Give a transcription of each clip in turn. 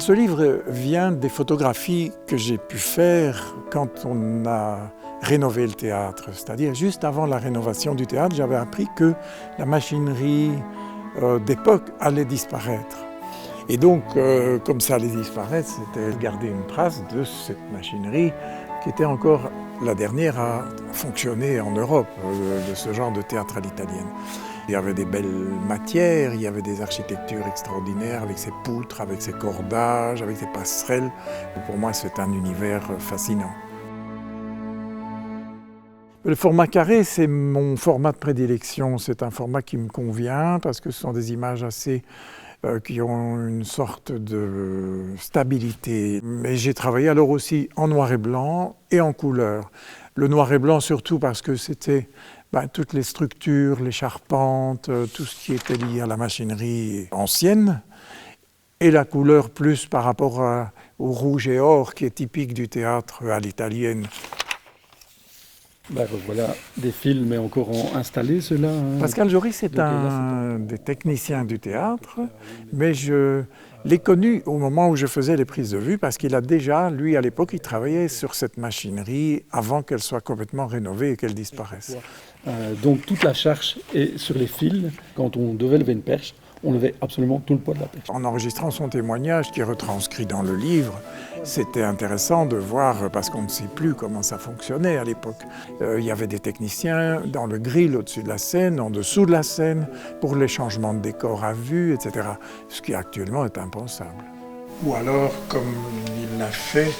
Ce livre vient des photographies que j'ai pu faire quand on a rénové le théâtre. C'est-à-dire juste avant la rénovation du théâtre, j'avais appris que la machinerie d'époque allait disparaître. Et donc, comme ça allait disparaître, c'était garder une trace de cette machinerie qui était encore la dernière à fonctionner en Europe, de ce genre de théâtre à l'italienne. Il y avait des belles matières, il y avait des architectures extraordinaires avec ses poutres, avec ses cordages, avec ses passerelles. Pour moi, c'est un univers fascinant. Le format carré, c'est mon format de prédilection. C'est un format qui me convient parce que ce sont des images qui ont une sorte de stabilité. Mais j'ai travaillé alors aussi en noir et blanc et en couleur. Le noir et blanc surtout parce que c'était toutes les structures, les charpentes, tout ce qui était lié à la machinerie ancienne. Et la couleur plus par rapport au rouge et or qui est typique du théâtre à l'italienne. Voilà des films mais encore installés, ceux-là. Pascal Joris est un des techniciens du théâtre, mais je l'ai connu au moment où je faisais les prises de vue parce qu'il a déjà, lui à l'époque, il travaillait sur cette machinerie avant qu'elle soit complètement rénovée et qu'elle disparaisse. Donc toute la charge est sur les fils. Quand on devait lever une perche, on levait absolument tout le poids de la perche. En enregistrant son témoignage qui est retranscrit dans le livre, c'était intéressant de voir, parce qu'on ne sait plus comment ça fonctionnait à l'époque. Il y avait des techniciens dans le grill au-dessus de la scène, en dessous de la scène, pour les changements de décor à vue, etc. Ce qui actuellement est impensable. Ou alors, comme il l'a fait...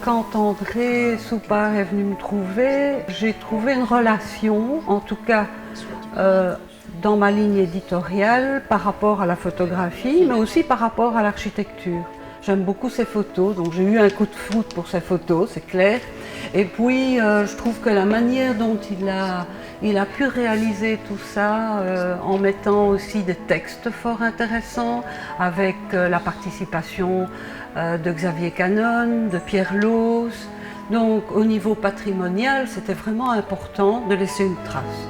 Quand André Soupart est venu me trouver, j'ai trouvé une relation, en tout cas dans ma ligne éditoriale, par rapport à la photographie, mais aussi par rapport à l'architecture. J'aime beaucoup ses photos, donc j'ai eu un coup de foudre pour ses photos, c'est clair. Et puis, je trouve que la manière dont il a pu réaliser tout ça, en mettant aussi des textes fort intéressants, avec la participation de Xavier Canon, de Pierre Loos. Donc, au niveau patrimonial, c'était vraiment important de laisser une trace.